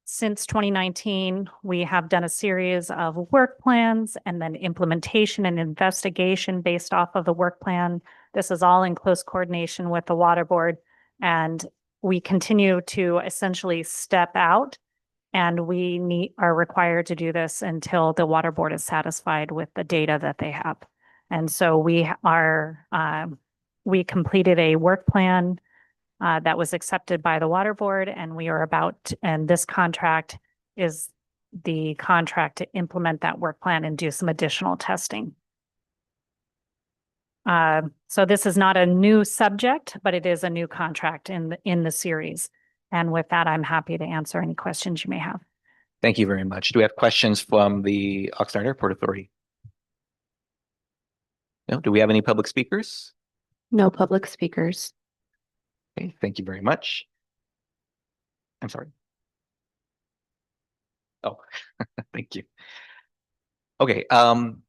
Since 2019, we have done a series of work plans and then implementation and investigation based off of the work plan. This is all in close coordination with the Water Board, and we continue to essentially step out, and we are required to do this until the Water Board is satisfied with the data that they have. And so we completed a work plan that was accepted by the Water Board, and and this contract is the contract to implement that work plan and do some additional testing. So this is not a new subject, but it is a new contract in the series. And with that, I'm happy to answer any questions you may have. Thank you very much. Do we have questions from the Oxnard Airport Authority? No. Do we have any public speakers? No public speakers. Okay, thank you very much. I'm sorry. Oh, thank you. Okay,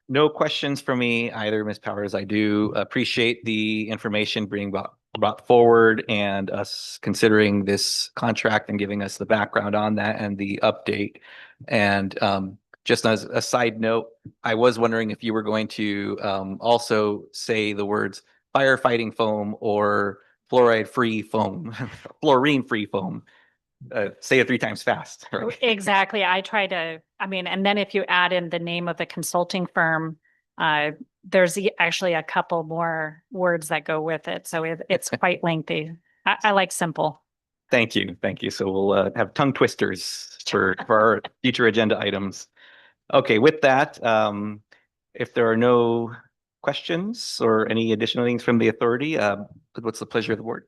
no questions for me either, Ms. Powers. I do appreciate the information being brought forward and us considering this contract and giving us the background on that and the update. And just as a side note, I was wondering if you were going to also say the words firefighting foam or fluoride-free foam, fluorine-free foam. say it 3 times fast, right? Exactly. I try to, I mean, and then if you add in the name of the consulting firm, there's actually a couple more words that go with it. So it's quite lengthy. I like simple. Thank you. Thank you. So we'll have tongue twisters for our future agenda items. Okay, with that, if there are no questions or any additional things from the authority, what's the pleasure of the board?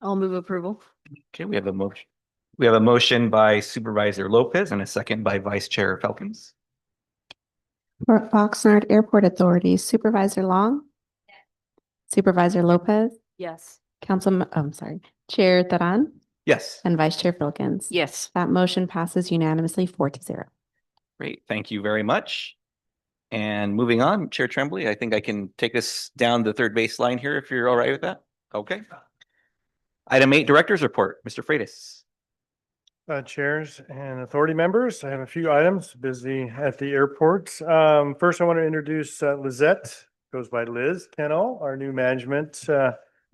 I'll move approval. Okay, we have a motion. We have a motion by Supervisor Lopez and a second by Vice Chair Felkins. For Oxnard Airport Authority, Supervisor Long. Supervisor Lopez, Yes. Chair Taran Yes. and Vice Chair Filkins. Yes. That motion passes unanimously 4-0. Great. Thank you very much. And moving on, Chair Tremblay, I think I can take us down the third baseline here if you're all right with that. Okay. Item 8, Director's Report. Mr. Freitas. Chairs and authority members, I have a few items busy at the airport. First, I want to introduce Lizette, goes by Liz Kennel, our new management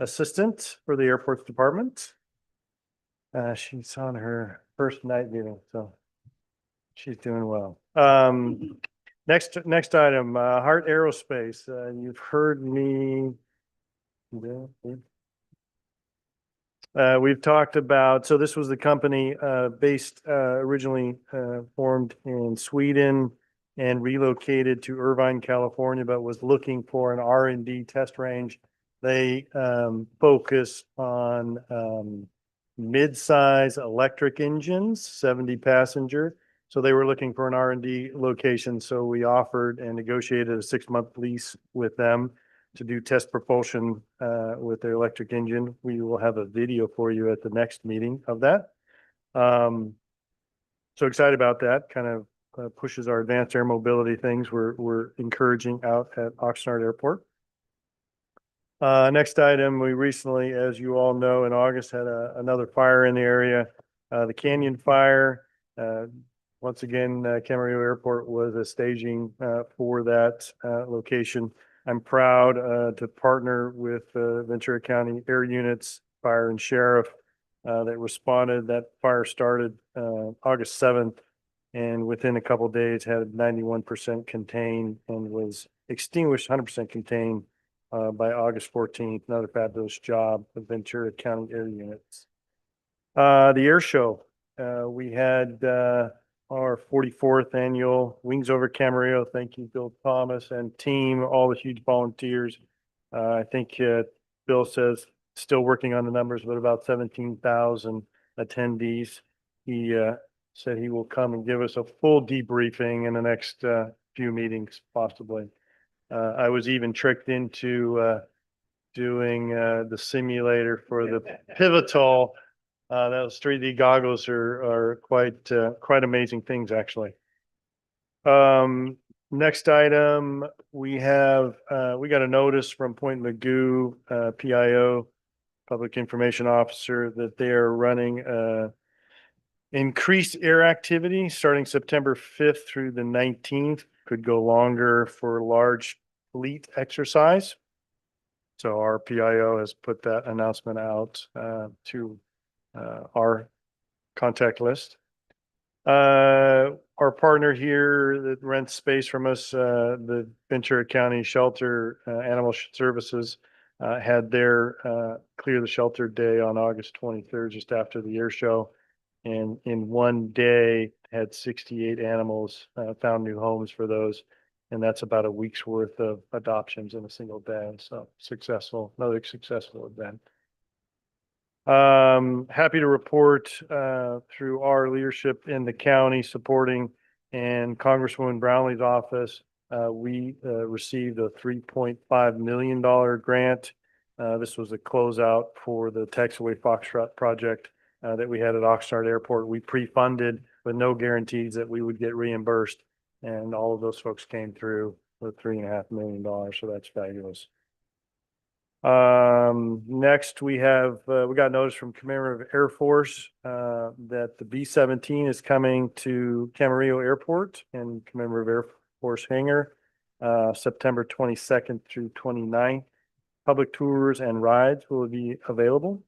assistant for the airports department. She's on her first night meeting, so she's doing well. Next item, Hart Aerospace. You've heard me. We've talked about, so this was the company based originally formed in Sweden and relocated to Irvine, California, but was looking for an R&D test range. They focus on mid-size electric engines, 70 passenger. So they were looking for an R&D location. So we offered and negotiated a 6-month lease with them to do test propulsion with their electric engine. We will have a video for you at the next meeting of that. So excited about that. Kind of pushes our advanced air mobility things we're encouraging out at Oxnard Airport. Next item, we recently, as you all know, in August had another fire in the area, the Canyon Fire. Once again, Camarillo Airport was a staging for that location. I'm proud to partner with Ventura County Air Units, Fire and Sheriff that responded. That fire started August 7th and within a couple of days had 91% contained and was extinguished 100% contained by August 14th. Another fabulous job with Ventura County Air Units. The air show, we had our 44th annual Wings Over Camarillo. Thank you, Bill Thomas and team, all the huge volunteers. I think Bill says still working on the numbers, but about 17,000 attendees. He said he will come and give us a full debriefing in the next few meetings, possibly. I was even tricked into doing the simulator for the Pivotal. Those 3D goggles are quite amazing things, actually. Next item, we got a notice from Point Magoo, PIO, Public Information Officer, that they are running increased air activity starting September 5th through the 19th. Could go longer for large fleet exercise. So our PIO has put that announcement out to our contact list. Our partner here that rents space from us, the Ventura County Shelter Animal Services, had their clear the shelter day on August 23rd, just after the air show. And in one day had 68 animals found new homes for those. And that's about a week's worth of adoptions in a single day. So successful, another successful event. Happy to report through our leadership in the county supporting and Congresswoman Brownlee's office, we received a $3.5 million grant. This was a closeout for the Taxiway Foxtrot project that we had at Oxnard Airport. We pre-funded with no guarantees that we would get reimbursed. And all of those folks came through with $3.5 million. So that's fabulous. Next we got notice from Commander of Air Force that the B-17 is coming to Camarillo Airport and Commander of Air Force hangar September 22nd through 29th. Public tours and rides will be available.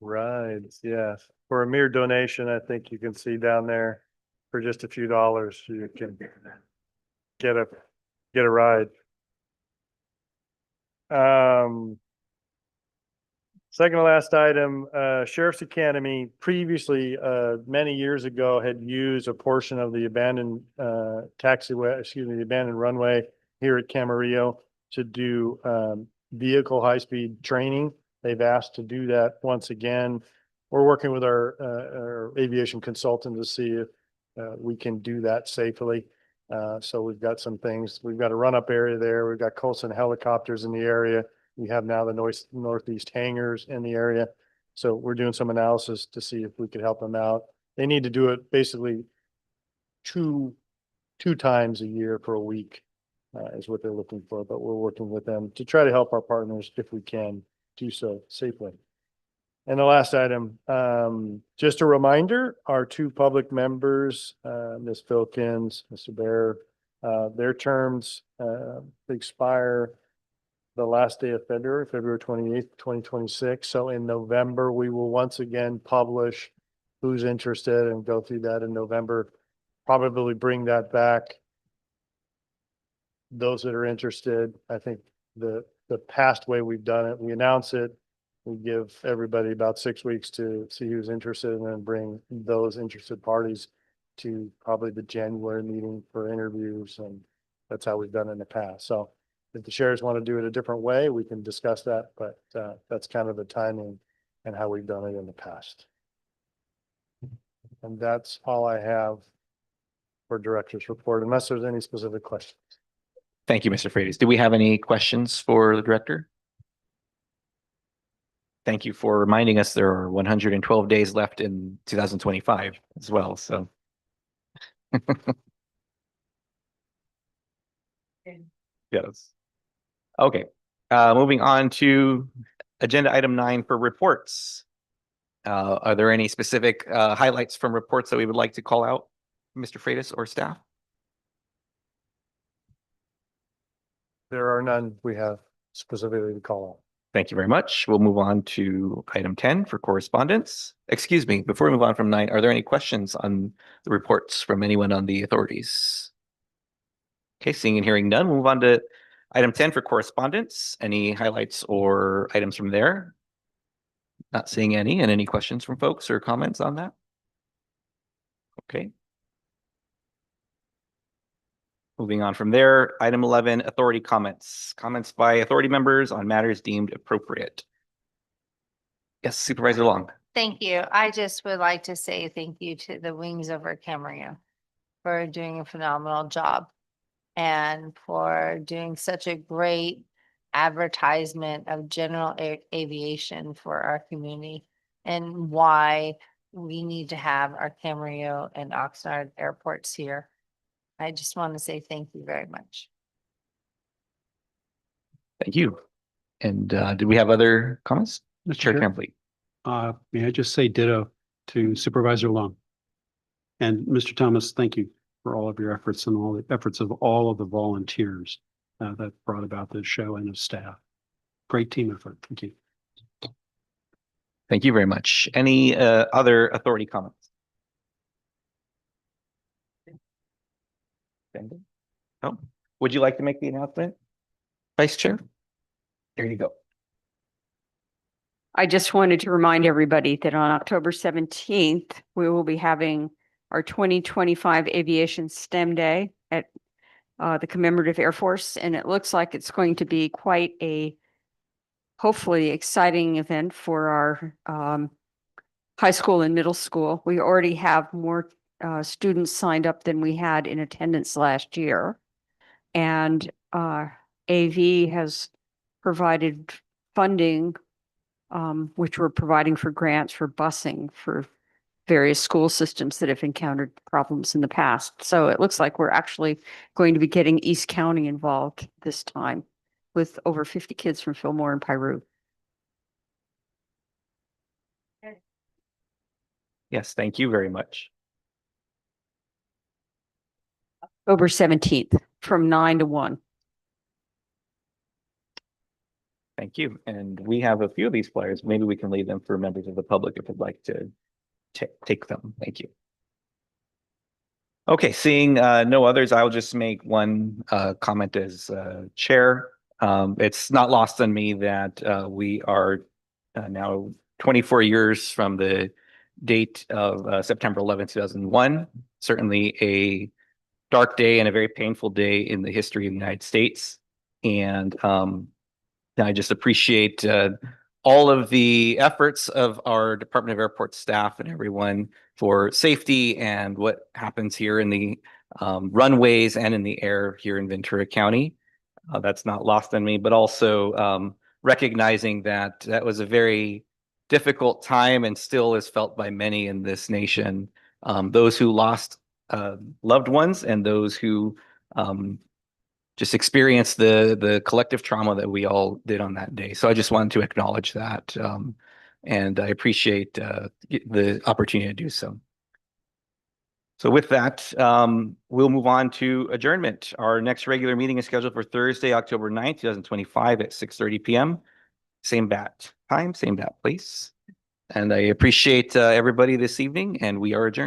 Rides, yes. For a mere donation, I think you can see down there for just a few dollars, you can get a ride. Second to last item, Sheriff's Academy previously, many years ago had used a portion of the abandoned, the abandoned runway here at Camarillo to do, vehicle high-speed training. They've asked to do that once again. We're working with our aviation consultant to see if, we can do that safely. So we've got some things, we've got a run-up area there. We've got Coulson helicopters in the area. We have now the northeast hangars in the area. So we're doing some analysis to see if we could help them out. They need to do it basically two times a year for a week, is what they're looking for, but we're working with them to try to help our partners if we can do so safely. And the last item, just a reminder, our two public members, Ms. Filkins, Mr. Bear, their terms expire the last day of February, February 28th, 2026. So in November, we will once again publish who's interested and go through that in November. Probably bring that back. Those that are interested, I think the past way we've done it, we announce it, we give everybody about 6 weeks to see who's interested and then bring those interested parties to probably the January meeting for interviews. And that's how we've done it in the past. So if the sheriffs want to do it a different way, we can discuss that, but that's kind of the timing and how we've done it in the past. And that's all I have for director's report, unless there's any specific questions. Thank you, Mr. Freitas. Do we have any questions for the director? Thank you for reminding us there are 112 days left in 2025 as well, so. Yes. Okay, moving on to agenda item 9 for reports. Are there any specific highlights from reports that we would like to call out, Mr. Freitas or staff? There are none we have specifically to call out. Thank you very much. We'll move on to item 10 for correspondence. Excuse me, before we move on from 9, are there any questions on the reports from anyone on the authorities? Okay, seeing and hearing none, we'll move on to item 10 for correspondence. Any highlights or items from there? Not seeing any. And any questions from folks or comments on that? Okay. Moving on from there, item 11, authority comments. Comments by authority members on matters deemed appropriate. Yes, Supervisor Long. Thank you. I just would like to say thank you to the Wings Over Camarillo for doing a phenomenal job and for doing such a great advertisement of general aviation for our community and why we need to have our Camarillo and Oxnard airports here. I just want to say thank you very much. Thank you. And did we have other comments? Mr. Chair Chair. Campley. May I just say ditto to Supervisor Long? And Mr. Thomas, thank you for all of your efforts and all the efforts of all of the volunteers that brought about this show and the staff. Great team effort. Thank you. Thank you very much. Any other authority comments? Oh, would you like to make the announcement, Vice Chair? There you go. I just wanted to remind everybody that on October 17th, we will be having our 2025 Aviation STEM Day at the Commemorative Air Force, and it looks like it's going to be quite a hopefully exciting event for our high school and middle school. We already have more students signed up than we had in attendance last year. And AV has provided funding, which we're providing for grants for busing for various school systems that have encountered problems in the past. So it looks like we're actually going to be getting East County involved this time with over 50 kids from Fillmore and Piru. Yes, thank you very much. October 17th from 9 to 1. Thank you. And we have a few of these flyers. Maybe we can leave them for members of the public if they'd like to take them. Thank you. Okay, seeing no others, I'll just make one comment as chair. It's not lost on me that we are now 24 years from the date of September 11th, 2001. Certainly a dark day and a very painful day in the history of the United States. And I just appreciate all of the efforts of our Department of Airport staff and everyone for safety and what happens here in the runways and in the air here in Ventura County. That's not lost on me, but also recognizing that that was a very difficult time and still is felt by many in this nation. Those who lost loved ones and those who just experienced the collective trauma that we all did on that day. So I just wanted to acknowledge that. And I appreciate the opportunity to do so. So with that, we'll move on to adjournment. Our next regular meeting is scheduled for Thursday, October 9th, 2025 at 6:30 p.m. Same bat time, same bat place. And I appreciate everybody this evening, and we are adjourned.